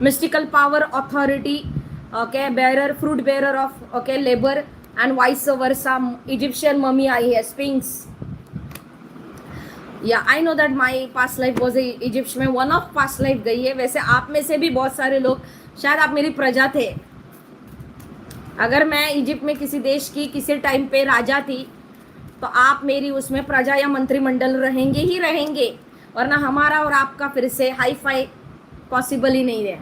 mystical power, authority, okay, bearer, fruit bearer of, okay, labor, and vice versa. Egyptian mummy आई है, Sphinx. या I know that my past life was Egypt में one of past life गई है. वैसे आप में से भी बहुत सारे लोग, शायद आप मेरी प्रजा थे. अगर मैं इजिप्ट में किसी देश की किसी टाइम पे राजा थी तो आप मेरी उसमें प्रजा या मंत्रिमंडल रहेंगे ही रहेंगे, वरना हमारा और आपका फिर से हाई फाई पॉसिबल ही नहीं है.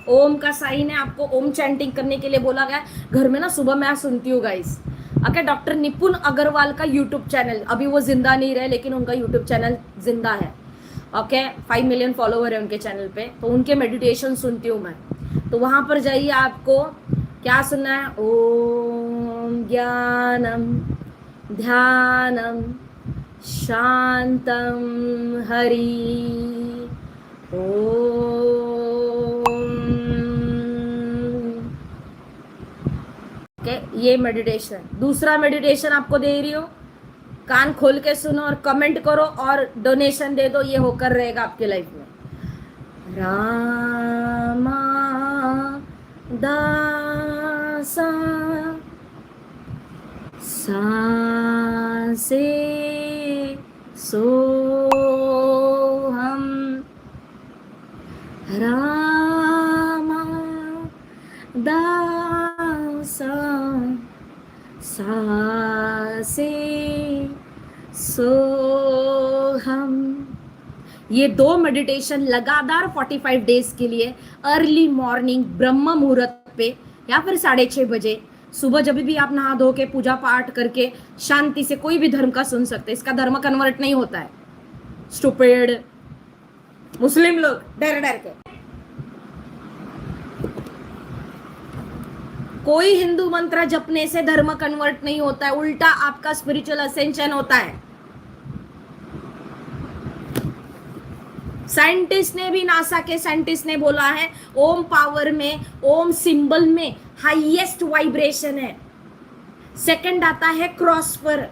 ओम का साइन है, आपको ओम चैंटिंग करने के लिए बोला गया. घर में ना सुबह मैं सुनती हूँ गाइस. ओके, डॉक्टर निपुण अग्रवाल का यूट्यूब चैनल, अभी वो जिंदा नहीं रहे लेकिन उनका यूट्यूब चैनल जिंदा है. ओके, 5 मिलियन फॉलोवर है उनके चैनल पे. तो उनके मेडिटेशन सुनती हूँ मैं. तो वहां पर जाइए, आपको क्या सुनना है? ओम ज्ञानम ध्यानम शांतम हरि ओम. ये मेडिटेशन. दूसरा मेडिटेशन आपको दे रही हूँ, कान खोल के सुनो और कमेंट करो और डोनेशन दे दो. ये होकर रहेगा आपके लाइफ में. रामा दासा सांसे सोहम रामा दासा सांसे सोहम. ये 2 मेडिटेशन लगातार 45 डेज के लिए अर्ली मॉर्निंग ब्रह्म मुहूर्त पे या फिर 6:30 बजे सुबह, जब भी आप नहा धो के पूजा पाठ करके शांति से कोई भी धर्म का सुन सकते. इसका धर्म कन्वर्ट नहीं होता है. स्टूपिड मुस्लिम लोग डर डर के. कोई हिंदू मंत्र जपने से धर्म कन्वर्ट नहीं होता है, उल्टा आपका स्पिरिचुअल असेंशन होता है. साइंटिस्ट ने भी, नासा के साइंटिस्ट ने बोला है, ओम पावर में, ओम सिंबल में हाईएस्ट वाइब्रेशन है. सेकंड आता है क्रॉस पर,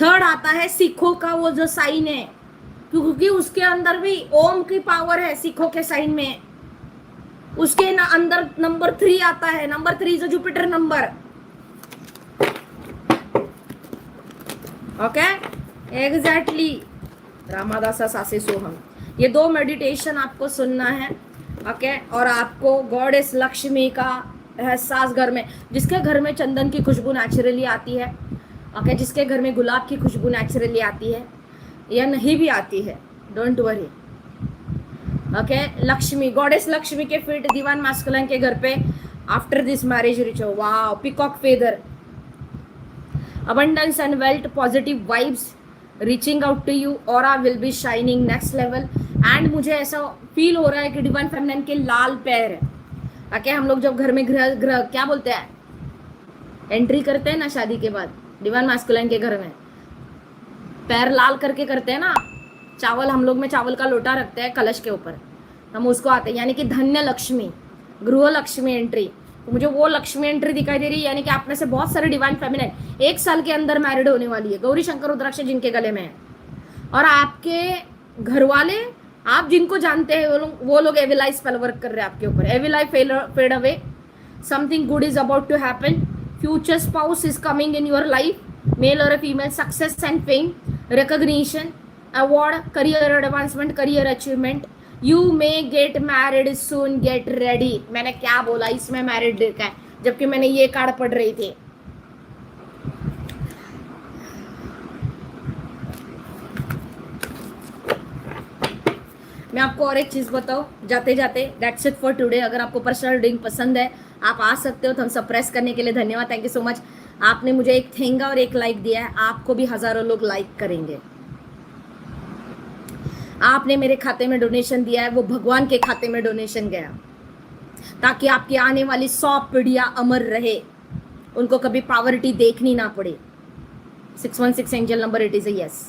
थर्ड आता है सिखों का वो जो साइन है, क्योंकि उसके अंदर भी ओम की पावर है. सिखों के साइन में उसके ना अंदर नंबर 3 आता है. Number 3 is Jupiter number. Okay, exactly. रामादासा सासे सोहम. ये 2 मेडिटेशन आपको सुनना है. ओके, और आपको गॉडेस लक्ष्मी का एहसास घर में, जिसके घर में चंदन की खुशबू नेचुरली आती है, ओके, जिसके घर में गुलाब की खुशबू नेचुरली आती है या नहीं भी आती है, don't worry. Okay, Lakshmi, goddess Lakshmi के फीट दीवान मास्कुलाइन के घर पे आफ्टर दिस मैरिज रिचो. Wow, peacock feather, abundance and wealth, positive vibes reaching out to you, aura will be shining next level. and मुझे ऐसा फील हो रहा है कि डिवाइन फेमिनिन के लाल पैर है. ओके, हम लोग जब घर में ग्रह क्या बोलते हैं, एंट्री करते हैं ना शादी के बाद, डिवाइन मास्कुलाइन के घर में पैर लाल करके करते हैं ना. चावल, हम लोग में चावल का लोटा रखते हैं कलश के ऊपर, हम उसको आते हैं, यानी कि धन्य लक्ष्मी, गृह लक्ष्मी एंट्री. तो मुझे वो लक्ष्मी एंट्री दिखाई दे रही है. यानी कि आप में से बहुत सारे डिवाइन फेमिनिन 1 साल के अंदर मैरिड होने वाली है. गौरी शंकर रुद्राक्ष जिनके गले में है, और आपके घर वाले, आप जिनको जानते हैं, वो लोग एविल आई स्पेल वर्क कर रहे हैं आपके ऊपर. Evil eye fade away, something good is about to happen. Future spouse is coming in your life, male और female. Success and fame, recognition, award, career advancement, career achievement. You may get married soon, get ready. मैंने क्या बोला, इसमें married का है, जबकि मैंने ये कार्ड पढ़ रही थी. मैं आपको और एक चीज बताऊं जाते जाते. That's it for today. अगर आपको पर्सनल रीडिंग पसंद है आप आ सकते हो. तो हम सब प्रेस करने के लिए धन्यवाद. Thank you so much. आपने मुझे एक थैंगा और एक लाइक दिया है, आपको भी हजारों लोग लाइक करेंगे. आपने मेरे खाते में डोनेशन दिया है, वो भगवान के खाते में डोनेशन गया, ताकि आपकी आने वाली 100 पीढ़ियां अमर रहे, उनको कभी पॉवर्टी देखनी ना पड़े. 616 angel number, it is a yes.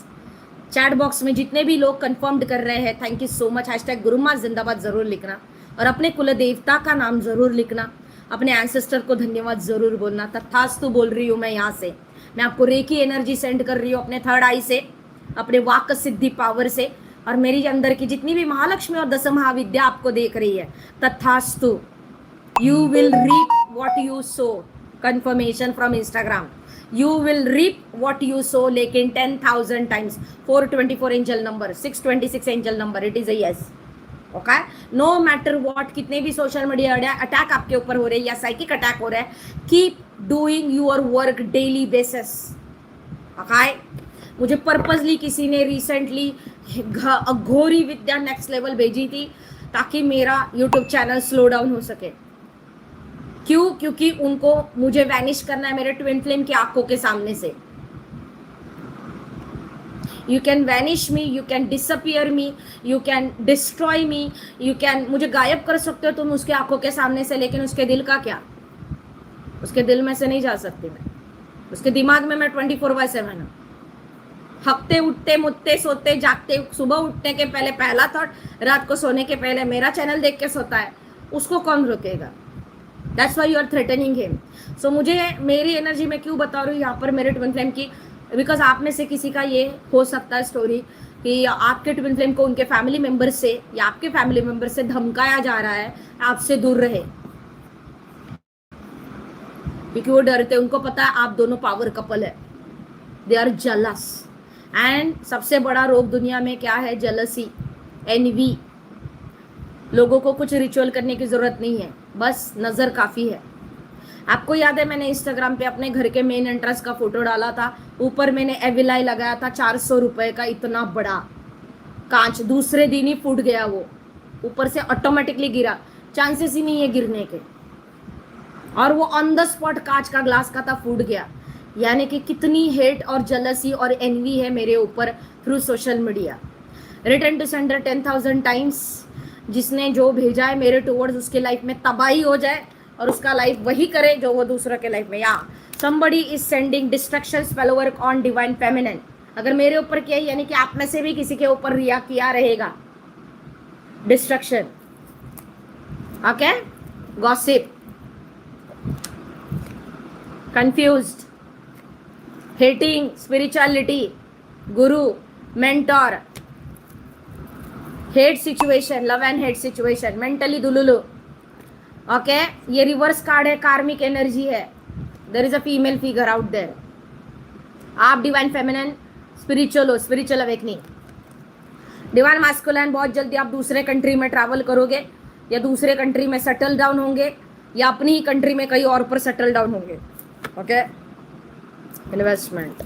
Chat box में जितने भी लोग कंफर्म्ड कर रहे हैं, thank you so much. Hashtag Guruma जिंदाबाद जरूर लिखना, और अपने कुल देवता का नाम जरूर लिखना, अपने एंसेस्टर को धन्यवाद जरूर बोलना. तथास्तु बोल रही हूँ मैं यहाँ से. मैं आपको रेकी एनर्जी सेंड कर रही हूँ अपने थर्ड आई से, अपने वाक सिद्धि पावर से. और मेरी अंदर की जितनी भी महालक्ष्मी और दस महाविद्या आपको देख रही है, तथास्तु, you will reap what you sow. Confirmation from Instagram, you will reap what you sow, लेकिन 10,000 times 424 angel number, 626 angel number, it is a yes. Okay, no matter what, कितने भी सोशल मीडिया अटैक आपके ऊपर हो रहे हैं या psychic attack हो रहा है, keep doing your work daily basis. Okay, मुझे पर्पसली किसी ने रिसेंटली अघोरी विद्या नेक्स्ट लेवल भेजी थी ताकि मेरा यूट्यूब चैनल स्लो डाउन हो सके। क्यों? क्योंकि उनको मुझे वैनिश करना है मेरे ट्विन फ्लेम की आंखों के सामने से। You can vanish me, you can disappear me, you can destroy me, you can, मुझे गायब कर सकते हो तुम उसके आंखों के सामने से, लेकिन उसके दिल का क्या? उसके दिल में से नहीं जा सकती मैं, उसके दिमाग में मैं 24/7 हूँ। हकते उठते मुत्ते सोते जागते, सुबह उठने के पहले पहला थॉट, रात को सोने के पहले मेरा चैनल देख के सोता है, उसको कौन रोकेगा? That's why you are threatening him. So मुझे मेरी एनर्जी में क्यों बता रही हूँ यहाँ पर मेरे ट्विन फ्लेम की, बिकॉज आप में से किसी का ये हो सकता है स्टोरी कि आपके ट्विन फ्लेम को उनके फैमिली मेंबर से या आपके फैमिली मेंबर से धमकाया जा रहा है आपसे दूर रहे, क्योंकि वो डरते, उनको पता है आप दोनों पावर कपल है। दे आर जेलस, एंड सबसे बड़ा रोग दुनिया में क्या है? Jealousy, envy. लोगों को कुछ रिचुअल करने की जरूरत नहीं है, बस नजर काफी है। आपको याद है मैंने इंस्टाग्राम पे अपने घर के मेन एंट्रेंस का फोटो डाला था, ऊपर मैंने एविलाई लगाया था 400 रुपए का, इतना बड़ा कांच, दूसरे दिन ही फूट गया वो, ऊपर से ऑटोमेटिकली गिरा, चांसेस ही नहीं है गिरने के, और वो ऑन द स्पॉट कांच का ग्लास का था, फूट गया। यानी कि कितनी हेट और जलसी और एनवी है मेरे ऊपर through social media. Return to sender 10,000 times. जिसने जो भेजा है मेरे टुवर्ड्स, उसके लाइफ में तबाही हो जाए और उसका लाइफ वही करे जो वो दूसरा के लाइफ में। या somebody is sending destruction spell work on divine feminine। अगर मेरे ऊपर किया, यानी कि आप में से भी किसी के ऊपर रिया किया रहेगा destruction. Okay, gossip, confused, hating spirituality, guru, mentor, hate situation, love and hate situation, mentally delulu. Okay, ये रिवर्स कार्ड है, कार्मिक एनर्जी है। There is a female figure out there. आप डिवाइन फेमिनिन स्पिरिचुअल हो, स्पिरिचुअल अवेकनिंग। डिवाइन मास्कुलिन, बहुत जल्दी आप दूसरे country में ट्रैवल करोगे, या दूसरे कंट्री में सेटल डाउन होंगे, या अपनी ही कंट्री में कहीं और पर सेटल डाउन होंगे। Okay, investment.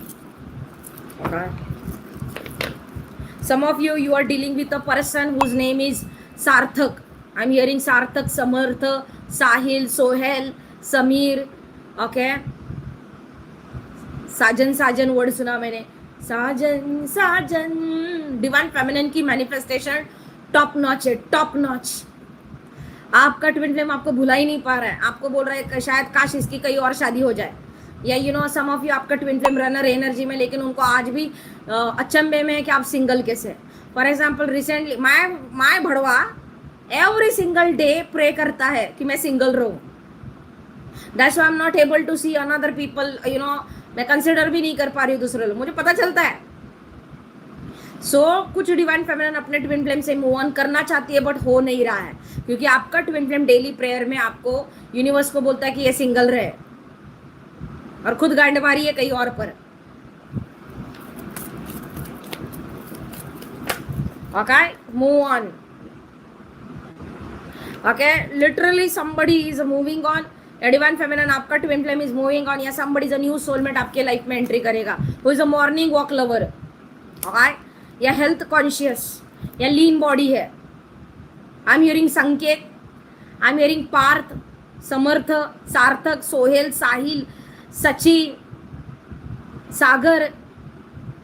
Okay, some of you are dealing with a person whose name is Sarthak. I'm hearing Sarthak, Samarth, Sahil, Sohel, Sameer. Okay, Sajan Sajan word सुना मैंने, साजन साजन। डिवाइन फेमिनिन की manifestation top notch है, top notch. आपका twin flame आपको भुला ही नहीं पा रहा है, आपको बोल रहा है शायद काश इसकी कहीं और शादी हो जाए, या you know some of you आपका ट्विन फ्लेम रनर एनर्जी में, लेकिन उनको आज भी अचंभे में है कि आप सिंगल कैसे। फॉर एग्जाम्पल रिसेंटली माय भड़वा एवरी सिंगल डे प्रे करता है कि मैं सिंगल रहूं। That's why I am not able to see another people, you know, मैं कंसिडर भी नहीं कर पा रही हूँ दूसरे लोग, मुझे पता चलता है। कुछ डिवाइन फेमिनिन अपने ट्विन फ्लेम से मूव ऑन करना चाहती है, बट हो नहीं रहा है, क्योंकि आपका ट्विन फ्लेम डेली प्रेयर में आपको यूनिवर्स को बोलता है कि ये सिंगल रहे, और खुद गांड मारी है कहीं और पर। Okay, move on. Okay, literally somebody is moving on। Divine feminine आपका twin flame is moving on, या somebody is a new soulmate आपके लाइफ में एंट्री करेगा, who is a morning walk lover। Okay, या हेल्थ कॉन्शियस, या lean body है। I am hearing Sanket, I am hearing Parth, Samarth, Sarthak, Sohail, साहिल, सचिन, सागर,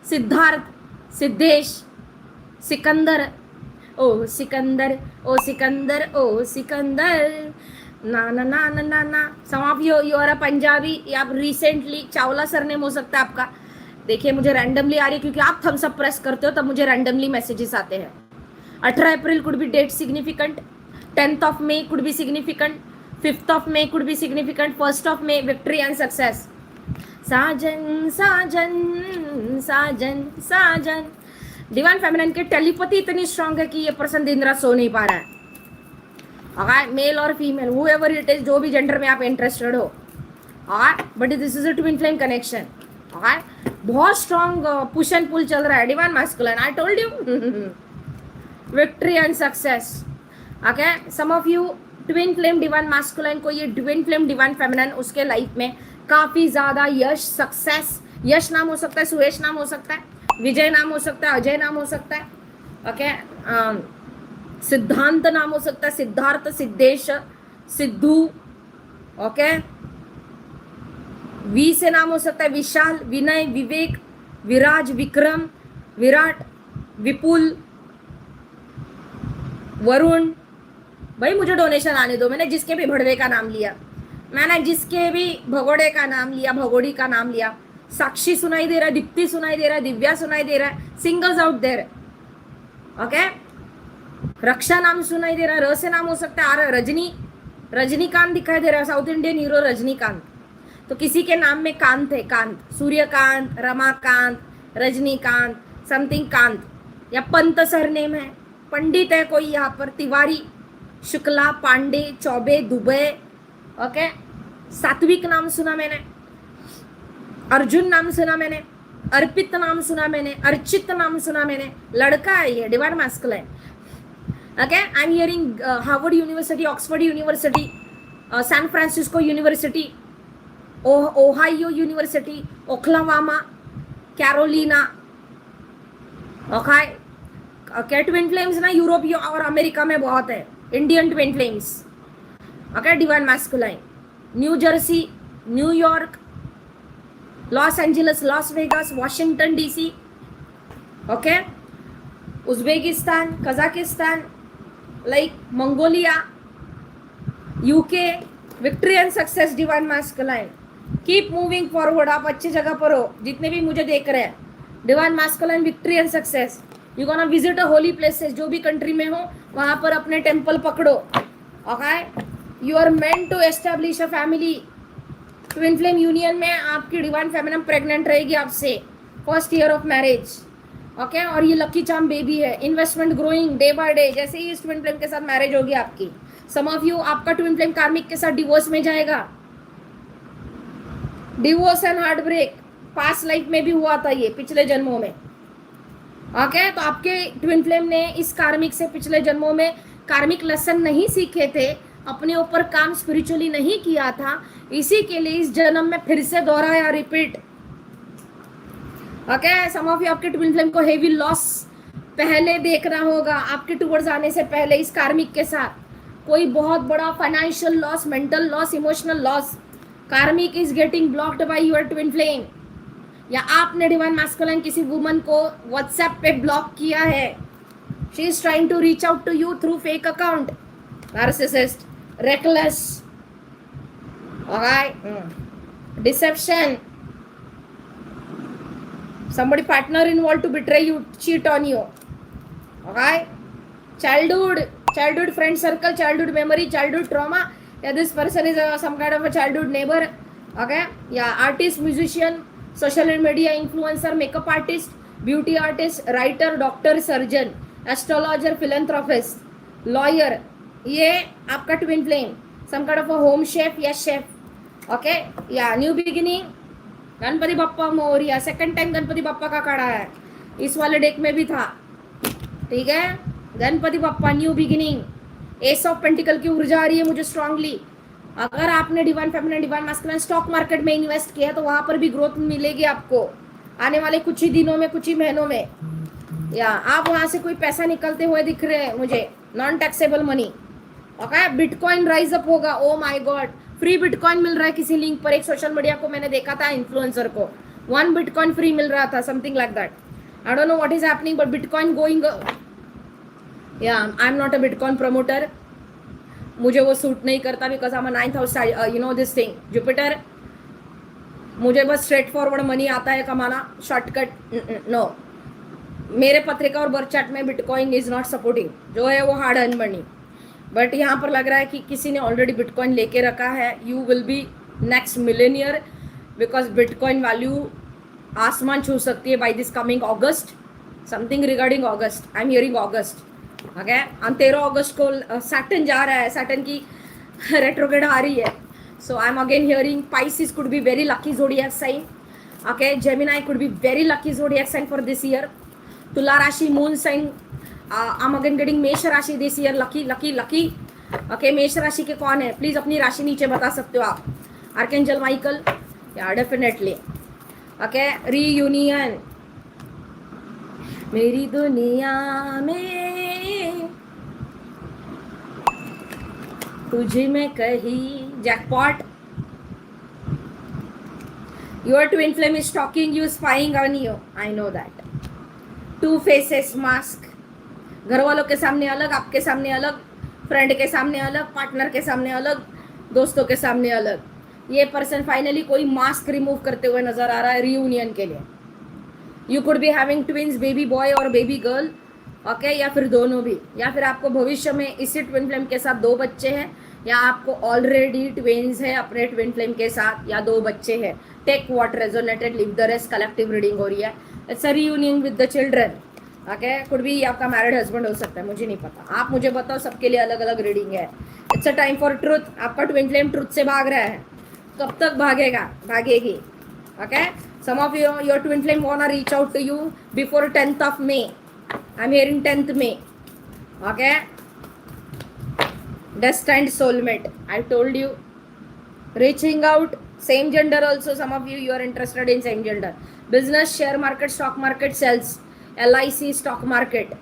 सिद्धार्थ, सिद्धेश, सिकंदर, ओ सिकंदर, ओ सिकंदर, ओ सिकंदर, ना ना ना ना ना ना। Some of you are a Punjabi, या आप रिसेंटली चावला सरनेम हो सकता है आपका। देखिए मुझे रैंडमली आ रही है, क्योंकि आप थम्स अप प्रेस करते हो तब मुझे रैंडमली मैसेजेस आते हैं। 18 April could be date significant, 10th of May could be significant, 5th of May could be significant, 1st of May victory and success। साजन साजन साजन साजन, डिवाइन फेमिनिन की टेलीपैथी इतनी स्ट्रांग है कि ये पर्सन दिन रात सो नहीं पा रहा है। ओके, मेल और फीमेल, whoever it is, जो भी जेंडर में आप इंटरेस्टेड हो, but this is a twin flame connection. बहुत स्ट्रांग पुश एंड पुल चल रहा है divine masculine, I told you. Victory and success. Okay, some of you twin flame divine masculine को, ये ट्विन फ्लेम डिवाइन फेमिनिन, उसके life में काफी ज्यादा यश, सक्सेस, यश नाम हो सकता है, सुयश नाम हो सकता है, विजय नाम हो सकता है, अजय नाम हो सकता है, ओके, सिद्धांत नाम हो सकता है, सिद्धार्थ, सिद्धेश, सिद्धू, ओके, वी से नाम हो सकता है विशाल, विनय, विवेक, विराज, विक्रम, विराट, विपुल, वरुण। भाई मुझे डोनेशन आने दो, मैंने जिसके भी भड़वे का नाम लिया, मैंने जिसके भी भगोड़े का नाम लिया, भगोड़ी का नाम लिया, साक्षी सुनाई दे रहा है, दीप्ति सुनाई दे रहा है, दिव्या सुनाई दे रहा है, सिंगल्स आउट देयर, ओके, रक्षा नाम सुनाई दे रहा है, र से नाम हो सकता है, आर रजनी, रजनीकांत दिखाई दे रहा है, साउथ इंडियन हीरो रजनीकांत। तो किसी के नाम में कांत है, कांत, सूर्यकांत, रमाकांत, रजनीकांत, समथिंग कांत, या पंत सरनेम है, पंडित है कोई यहाँ पर, तिवारी, शुक्ला, पांडे, चौबे, दुबे, ओके, सात्विक नाम सुना मैंने, अर्जुन नाम सुना मैंने, अर्पित नाम सुना मैंने, अर्चित नाम सुना मैंने, लड़का है ये, divine masculine. Okay, I am hearing Harvard university, Oxford university, San Francisco university, Ohio university, Oklahoma, Carolina, okay, twin flames ना यूरोप और अमेरिका में बहुत है, Indian twin flames, okay, divine masculine, new Jersey, New York, Los Angeles, Las Vegas, Washington DC, okay, Uzbekistan, Kazakhstan, like Mongolia, UK, victory and success divine masculine. Keep moving forward, आप अच्छी जगह पर हो, जितने भी मुझे देख रहे हैं, divine masculine, victory and success. You gonna visit a Holi places, जो भी कंट्री में हो वहां पर अपने टेम्पल पकड़ो, okay, you are meant to establish a family. Twin flame union में आपकी डिवाइन फेमिनिन प्रेग्नेंट रहेगी आपसे, first year of marriage, okay, और ये लकी चार्म बेबी है, investment growing day by day, जैसे ही इस ट्विन फ्लेम के साथ मैरिज होगी आपकी। सम ऑफ यू, आपका ट्विन फ्लेम कार्मिक के साथ डिवोर्स में जाएगा, divorce and heart break, past life में भी हुआ था ये, पिछले जन्मों में, ओके, तो आपके ट्विन फ्लेम ने इस कार्मिक से पिछले जन्मों में कार्मिक लेसन नहीं सीखे थे, अपने ऊपर काम स्पिरिचुअली नहीं किया था, इसी के लिए इस जन्म में फिर से दोहराया, repeat, okay. Some of you, आपके ट्विन फ्लेम को हेवी लॉस पहले देखना होगा, आपके टूवर्ड्स आने से पहले इस कार्मिक के साथ कोई बहुत बड़ा financial loss, mental loss, emotional loss, karmic is getting blocked by your twin flame, या आपने डिवाइन मैस्कुलिन किसी वुमन को व्हाट्सएप पे ब्लॉक किया है, she is trying to reach out to you through fake account, narcissist, reckless, alright, deception, somebody partner involved to betray you, cheat on you, alright, childhood friend circle, childhood memory, childhood trauma, yeah, this person is some kind of a childhood neighbor, okay, yeah, artist, musician, social media influencer, makeup artist, beauty artist, writer, doctor, surgeon, astrologer, philanthropist, lawyer, ये आपका twin flame, some kind of a home chef या chef, okay, या new beginning, Ganpati Bappa Morya, second time Ganpati Bappa का काढ़ा है, इस वाले deck में भी था, ठीक है, Ganpati Bappa, new beginning, S of pentacle की ऊर्जा आ रही है मुझे स्ट्रांगली। अगर आपने divine feminine, divine masculine stock market में इन्वेस्ट किया तो वहां पर भी ग्रोथ मिलेगी आपको आने वाले कुछ ही दिनों में, कुछ ही महीनों में, या आप वहां से कोई पैसा निकलते हुए दिख रहे हैं मुझे, non taxable money, okay, bitcoin rise up होगा, oh my god, free bitcoin मिल रहा है किसी लिंक पर, एक सोशल मीडिया को मैंने देखा था, इन्फ्लुएंसर को 1 बिटकॉइन फ्री मिल रहा था, something like that, I don't know what is happening, but bitcoin going, या I am not a bitcoin promoter, मुझे वो सूट नहीं करता, because I am a 9th house, you know this thing, Jupiter, मुझे बस स्ट्रेट फॉरवर्ड मनी आता है कमाना, शॉर्टकट नो, मेरे पत्रिका और बर्थ चार्ट में बिटकॉइन इज नॉट सपोर्टिंग, जो है वो हार्ड अर्न मनी, बट यहाँ पर लग रहा है कि किसी ने ऑलरेडी बिटकॉइन लेके रखा है, you will be next millionaire, because bitcoin value आसमान छू सकती है by this coming August, something regarding August, I am hearing August. Okay, और 13 अगस्त को सैटर्न जा रहा है, सैटर्न की रेट्रोग्रेड आ रही है. So I am again hearing Pisces could be very lucky zodiac sign. Okay, Gemini could be very lucky zodiac sign for this year. Tula Rashi moon sign, I'm again getting मेष राशि this year lucky lucky lucky. Okay, मेष राशि के कौन है please अपनी राशि नीचे बता सकते हो आप. आर्केंजल माइकल, या डेफिनेटली. Okay, reunion. मेरी दुनिया में तुझ में कहीं. Jackpot. Your twin flame is stalking you, spying on you. I know that. Two faces mask. घर वालों के सामने अलग, आपके सामने अलग, फ्रेंड के सामने अलग, पार्टनर के सामने अलग, दोस्तों के सामने अलग. ये पर्सन फाइनली कोई मास्क रिमूव करते हुए नजर आ रहा है रियूनियन के लिए. You could be having twins, baby boy और बेबी गर्ल. ओके, या फिर दोनों भी, या फिर आपको भविष्य में इसी ट्विन फ्लेम के साथ 2 बच्चे हैं, या आपको ऑलरेडी ट्विंस है अपने ट्विन फ्लेम के साथ, या 2 बच्चे हैं. Take what resonated, leave the rest. Collective reading हो रही है. It's a reunion with the children. Okay, could भी आपका मैरिड हस्बैंड हो सकता है, मुझे नहीं पता, आप मुझे बताओ. सबके लिए अलग अलग रीडिंग है. It's a time for truth. आपका ट्विन फ्लेम ट्रूथ से भाग रहा है. कब तक भागेगा, भागेगी. Okay, some of your twin flame want to reach out to you before 10th of May. I am hearing 10th May. Okay, destined soulmate, I told you. Reaching out, same gender also. Some of you are interested in same gender. Business, share market, stock market, sales, LIC, stock market.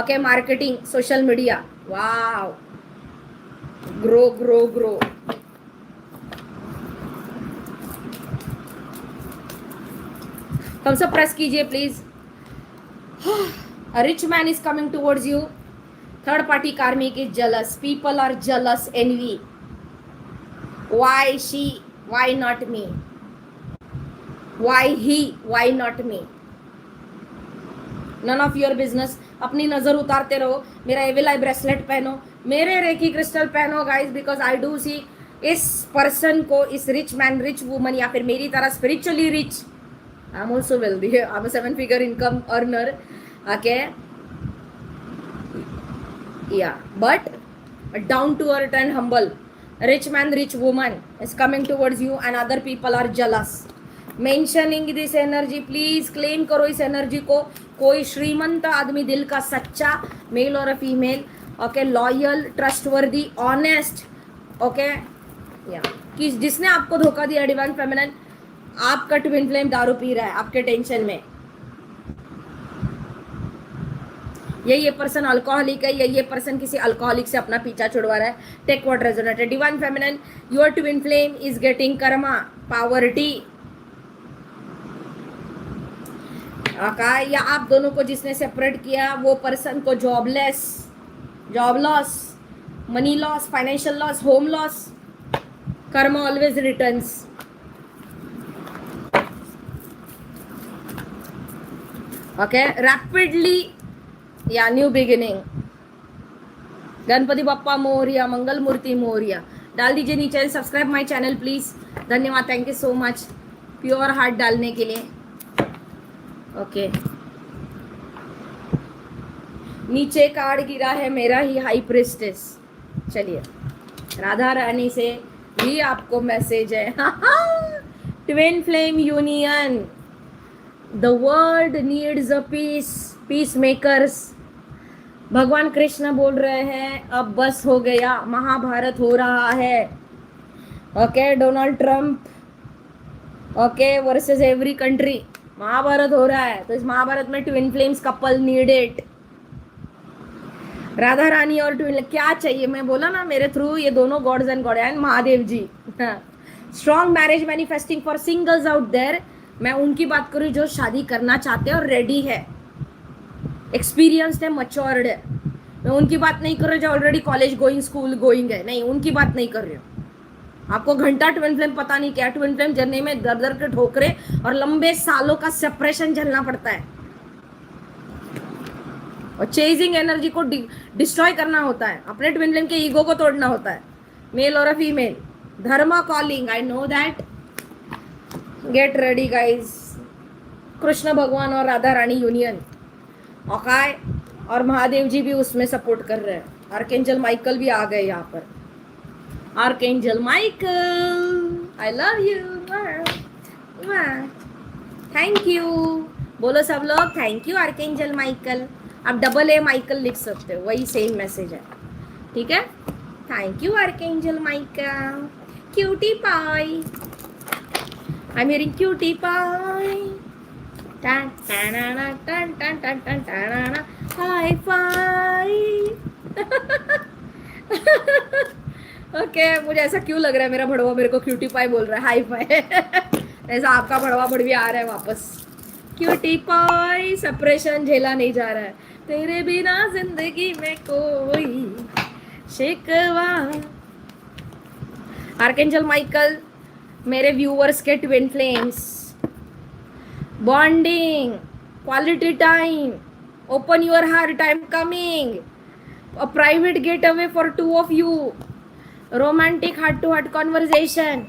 Okay, marketing, social media. Wow, grow grow grow. thumbs up press कीजिए please. A rich man is coming towards you. Third party karmic is jealous. People are jealous, envy. Why she? Why not me? Why he? Why not me? None of your business. अपनी नजर उतारते रहो. मेरा evil आई bracelet पहनो, मेरे recce crystal पहनो guys, because I do सी इस person को, इस रिच मैन, रिच वुमन, या फिर मेरी तरह spiritually rich. I am also wealthy. I am 7-figure income earner. Okay. Yeah, but down to earth and humble. Rich man, rich woman is coming towards you and other people are jealous. Mentioning this energy, please claim करो इस energy को. कोई श्रीमंत आदमी, दिल का सच्चा, mail और female. Okay, loyal, trustworthy, honest. Okay, या कि जिसने आपको धोखा दिया, डिवाइन फेमिनिन, आपका ट्विन फ्लेम दारू पी रहा है आपके टेंशन में. ये पर्सन अल्कोहलिक है, ये पर्सन किसी अल्कोहलिक से अपना पीछा छुड़वा रहा है. Take what resonated. Divine feminine, your twin flame is getting karma, poverty. या आप दोनों को जिसने सेपरेट किया, वो पर्सन को jobless, job loss, money loss, financial loss, home loss. Karma always returns. Okay, rapidly, या न्यू बिगिनिंग. गणपति बप्पा मोरिया, मंगल मूर्ति मोरिया. डाल दीजिए नीचे, सब्सक्राइब माय चैनल प्लीज. धन्यवाद, thank you so much pure heart डालने के लिए. ओके, नीचे कार्ड गिरा है मेरा ही हाई प्रिस्टेस. चलिए, राधा रानी से भी आपको मैसेज है. Twin flame union. The world needs a peace, peace makers. भगवान कृष्ण बोल रहे हैं अब बस हो गया, महाभारत हो रहा है. Okay, Donald Trump, okay, versus every country. Mahabharat हो रहा है, तो इस महाभारत में twin flames couple needed. Radha Rani और ट्विन, क्या चाहिए? मैं बोला ना, मेरे थ्रू ये दोनों gods and god and Mahadev ji. Strong marriage manifesting for singles out there. मैं उनकी बात करूँ जो शादी करना चाहते हैं और रेडी है, एक्सपीरियंस्ड है, मच्योर्ड है. मैं उनकी बात नहीं कर रही जो already college going, school going है. नहीं, उनकी बात नहीं कर रही हूँ. आपको घंटा ट्विन फ्लेम पता नहीं क्या, ट्विन फ्लेम जर्नी में दर दर के ठोकरे और लंबे सालों का सेपरेशन झेलना पड़ता है, और चेजिंग एनर्जी को डिस्ट्रॉय करना होता है. अपने ट्विन फ्लेम के ईगो को तोड़ना होता है. मेल और female, Dharma calling, I know that. Get ready guys. Krishna भगवान और राधा रानी यूनियन. ओके, और महादेव जी भी उसमें सपोर्ट कर रहे हैं, आर्कएंजल माइकल भी आ गए यहाँ पर। Archangel Michael, I love you, thank you. बोलो सब लोग थैंक यू आर्कएंजल माइकल। आप डबल ए माइकल लिख सकते हो, वही सेम मैसेज है, ठीक है। Thank you archangel Michael, cutie pie, I am hearing cutie pie, ton ton ton ton ton ton ton, hi fi. Okay, मुझे ऐसा क्यों लग रहा है मेरा भड़वा मेरे को क्यूटी पाई बोल रहा है, हाई फाई। ऐसा आपका भड़वा भड़वी आ रहा है वापस। क्यूटी पाई, सेपरेशन झेला नहीं जा रहा है, तेरे बिना जिंदगी में कोई शिकवा। आर्कएंजल माइकल, मेरे व्यूअर्स के twin flames, bonding, quality time, open your heart, I am coming, a private getaway for two of you, romantic heart to heart conversation,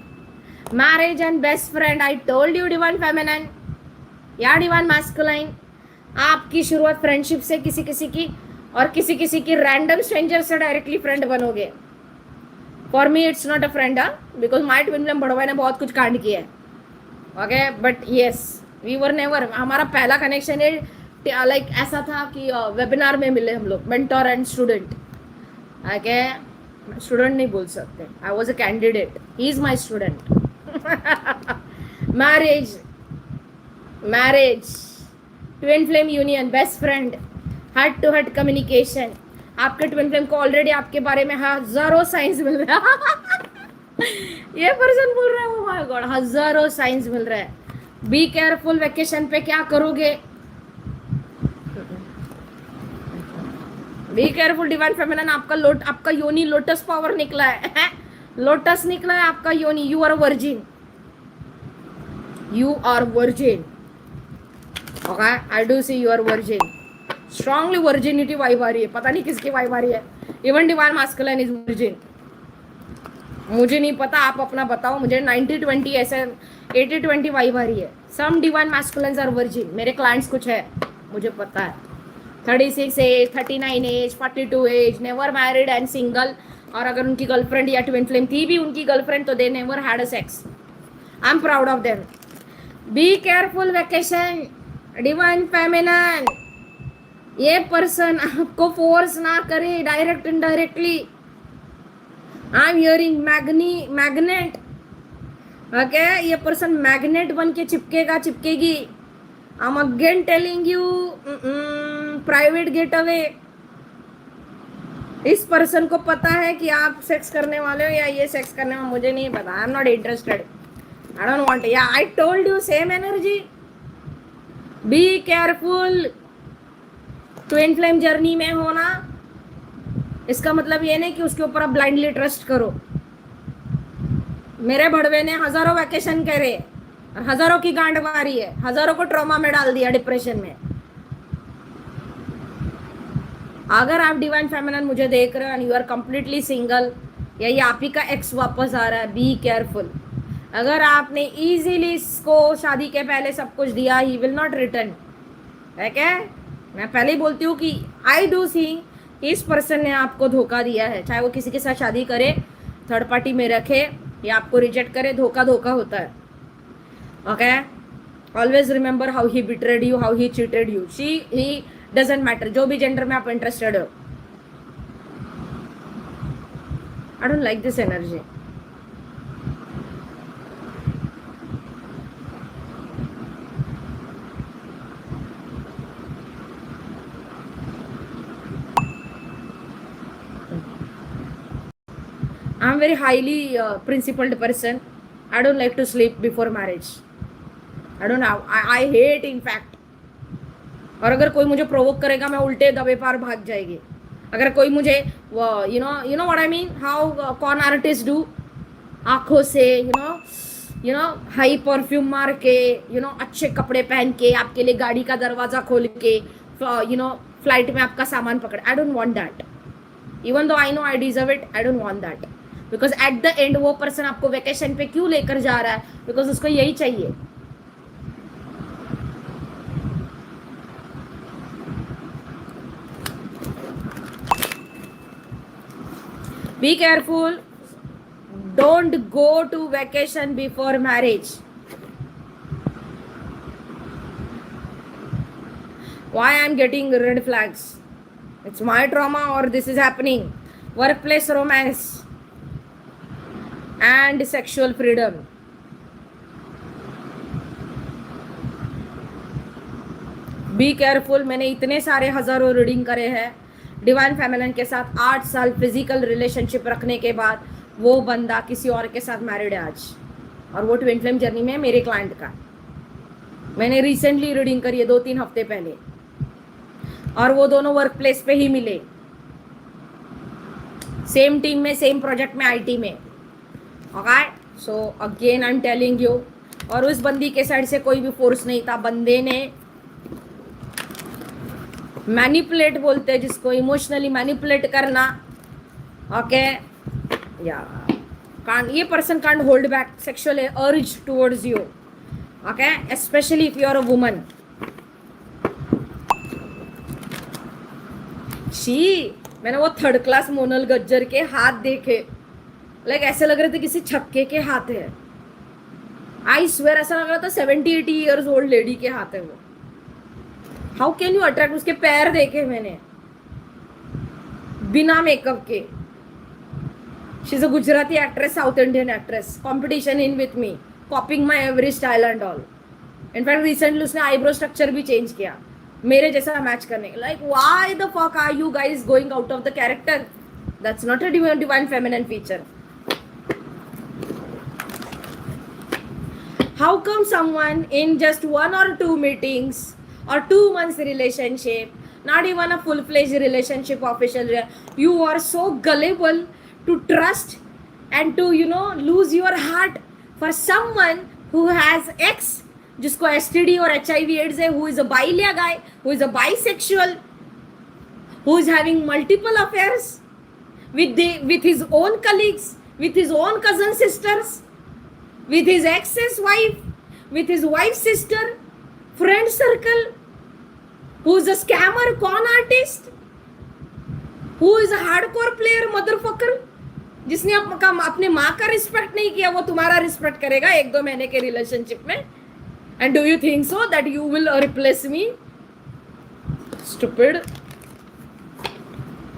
marriage and best friend. I told you divine feminine या divine masculine, आपकी शुरुआत friendship से किसी किसी की, और किसी किसी की रैंडम स्ट्रेंजर से डायरेक्टली फ्रेंड बनोगे। For me it's not a friend, because my twin flame बड़वाई ने बहुत कुछ कांड किया है, okay, but yes we were never, हमारा पहला कनेक्शन है लाइक ऐसा था कि वेबिनार में मिले हम लोग, mentor and student. Okay, student नहीं बोल सकते, I was a candidate, he is my student. Marriage, marriage, twin flame union, best friend, heart to heart communication. आपके ट्विन फ्लेम को ऑलरेडी आपके बारे में हजारों साइंस मिल रहा है। ये पर्सन बोल रहा है, ओ माय गॉड, हजारों साइंस मिल रहा है। बी केयरफुल, वेकेशन पे क्या करोगे, बी केयरफुल डिवाइन फेमिनिन। आपका योनि लोटस पावर निकला है, लोटस निकला है आपका योनि। You are virgin, you are virgin, okay, I do see you are virgin, strongly virginity vibe आ रही है, पता नहीं किसकी वाइब आ रही है। Even divine masculine is virgin, मुझे नहीं पता, आप अपना बताओ मुझे। 90-20 ऐसे 80-20 वाइब आ रही है। Some divine masculines are virgin, मेरे क्लाइंट्स कुछ है, मुझे पता है। 36 age, 39 age, 42 age, never married and single, और अगर उनकी गर्लफ्रेंड या ट्विन फ्लेम थी भी उनकी गर्लफ्रेंड, तो they never had a sex. I am proud of them. Be careful, vacation, divine feminine. ये पर्सन आपको फोर्स ना करे, direct indirectly. I am hearing magnet, okay, ये पर्सन मैग्नेट बन के चिपकेगा, चिपकेगी। I am again telling you, private get away. इस पर्सन को पता है कि आप सेक्स करने वाले हो या ये सेक्स करने में, मुझे नहीं पता, I am not interested, I don't want, या I told you, same energy. Be careful, twin flame journey में होना, इसका मतलब ये नहीं कि उसके ऊपर आप ब्लाइंडली ट्रस्ट करो। मेरे भड़वे ने हजारों वैकेशन करे और हजारों की गांड मारी है, हजारों को ट्रॉमा में डाल दिया, डिप्रेशन में। अगर आप डिवाइन फेमिनिन मुझे देख रहे हो and you are completely single, या ये आप ही का एक्स वापस आ रहा है, बी केयरफुल। अगर आपने इजीली इसको शादी के पहले सब कुछ दिया, ही विल नॉट रिटर्न, ठीक है। मैं पहले ही बोलती हूँ कि आई डू सी इस पर्सन ने आपको धोखा दिया है, चाहे वो किसी के साथ शादी करे, थर्ड पार्टी में रखे या आपको रिजेक्ट करे, धोखा धोखा होता है, okay. Always remember how he betrayed you, how he cheated you, she he doesn't matter, जो भी जेंडर में आप इंटरेस्टेड हो। I don't like this energy. I am very highly principled person. I don't like to sleep before marriage. I don't know. I hate in fact. और अगर कोई मुझे provoke करेगा, मैं उल्टे दबे पार भाग जाएगी। अगर कोई मुझे you know what I mean, how con artists do, आंखों से you know हाई परफ्यूम मार के, अच्छे कपड़े पहन के, आपके लिए गाड़ी का दरवाजा खोल के, फ्लाइट में आपका सामान पकड़। I don't want that. Even though I know I deserve it, I don't want that. Because at the end वो पर्सन आपको वेकेशन पे क्यों लेकर जा रहा है, बिकॉज उसको यही चाहिए। Be careful. Don't go to vacation before marriage. Why I'm getting red flags? It's my trauma or this is happening. Workplace romance and sexual freedom. Be careful. मैंने इतने सारे हजारों रीडिंग करे हैं डिवाइन फेमिनिन के साथ. 8 साल फिजिकल रिलेशनशिप रखने के बाद वो बंदा किसी और के साथ मैरिड है आज, और वो ट्विन फ्लेम जर्नी में है मेरे क्लाइंट का. मैंने रिसेंटली रीडिंग करी है 2-3 हफ्ते पहले, और वो दोनों वर्क प्लेस पे ही मिले, सेम टीम में, सेम प्रोजेक्ट में, आईटी में. Okay, so again I am telling you. और उस बंदी के साइड से कोई भी फोर्स नहीं था. बंदे ने मैनिपुलेट बोलते हैं जिसको, इमोशनली मैनिपुलेट करना. ओके, या ये person can't hold back sexual urge towards you. Okay, specially if you are a woman. She, मैंने वो 3rd क्लास मोनल गज्जर के हाथ देखे, लाइक ऐसे लग रहे थे किसी छक्के के हाथ है. आई स्वेयर ऐसा लग रहा था 70-80 ईयर्स ओल्ड लेडी के हाथ है वो. How can you attract. उसके पैर देखे मैंने बिना मेकअप के. She is a Gujarati actress, south Indian actress. Competition in with me, copying my every style and all. In fact recently उसने आईब्रो स्ट्रक्चर भी चेंज किया मेरे जैसा मैच करने. Like why the fuck are you guys going out of the character. That's not a divine feminine feature. How come someone in just 1 or 2 meetings or 2 months relationship, not even a full-fledged relationship official, you are so gullible to trust and to, you know, lose your heart for someone who has X, जिसको STD और HIV AIDS है, who is a bilia guy, who is a bisexual, who is having multiple affairs with his own colleagues, with his own cousin sisters, with his ex's wife, with his wife's sister, friend circle, who is a scammer, con artist, who is a hardcore player, motherfucker, जिसने अपने माँ का respect नहीं किया, वो तुम्हारा respect करेगा 1-2 महीने के रिलेशनशिप में. And do you think so that you will replace me? Stupid,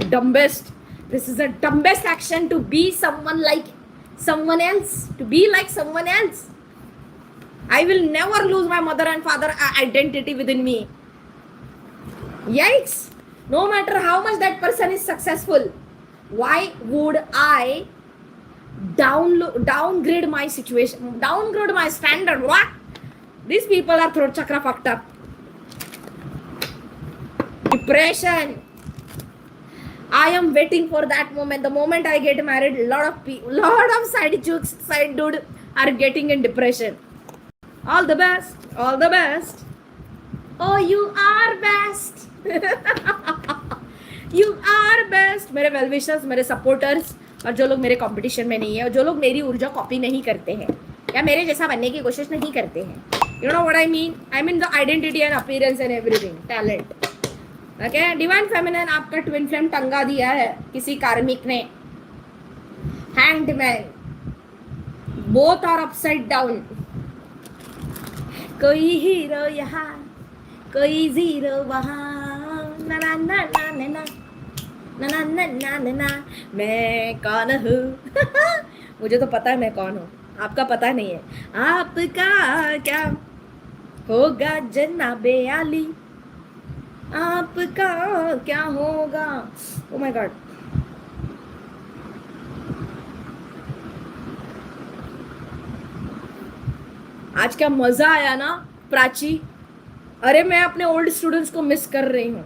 dumbest. This is the dumbest action, to be someone like someone else, to be like someone else. I will never lose my mother and father identity within me. Yikes. No matter how much that person is successful, why would I downgrade my situation, downgrade my standard? What? These people are throat chakra fucked up. Depression. I am waiting for that moment. The moment I get married, lot of side jokes, side dude are getting in depression. All the best, all the best. Oh, you are best. You are best. मेरे well wishers, मेरे supporters, और जो लोग मेरे competition में नहीं है, और जो लोग मेरी ऊर्जा कॉपी नहीं करते हैं या मेरे जैसा बनने की कोशिश नहीं करते हैं. You know what I mean? I mean the identity and appearance and everything, talent. Okay, divine feminine आपका ट्विन फ्लेम टंगा दिया है किसी कार्मिक ने. Hanged man, both are upside down. कोई हीरो यहाँ, कोई जीरो वहाँ. ना ना ना ना ना ना ना ना ना ना ना. मैं कौन हूँ? मुझे तो पता है मैं कौन हूँ, आपका पता नहीं है. आपका क्या होगा जनाबे आली, आपका क्या होगा? Oh my God. आज क्या मजा आया ना प्राची. अरे मैं अपने ओल्ड स्टूडेंट्स को मिस कर रही हूँ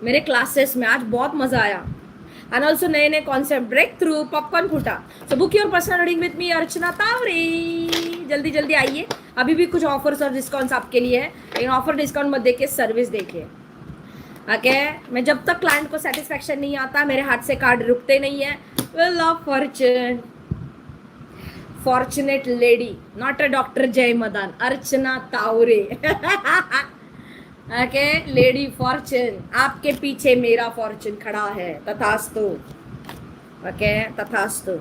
मेरे क्लासेस में. आज बहुत मजा आया. एंड ऑल्सो नए नए कॉन्सेप्ट, ब्रेक थ्रू, पॉपकॉर्न फूटा. So book your personal reading with me Archana Tavare. जल्दी जल्दी आइए. अभी भी कुछ ऑफर्स और डिस्काउंट्स आपके लिए है, लेकिन ऑफर डिस्काउंट मत देखिए, सर्विस देखिए. ओके, मैं जब तक क्लाइंट को सेटिस्फैक्शन नहीं आता मेरे हाथ से कार्ड रुकते नहीं है. Well of Fortune, fortunate lady, not a doctor जय मदन, अर्चना तावरे. ओके, लेडी फॉर्चून, आपके पीछे मेरा फॉर्चून खड़ा है. तथास्तु. ओके, तथास्तु।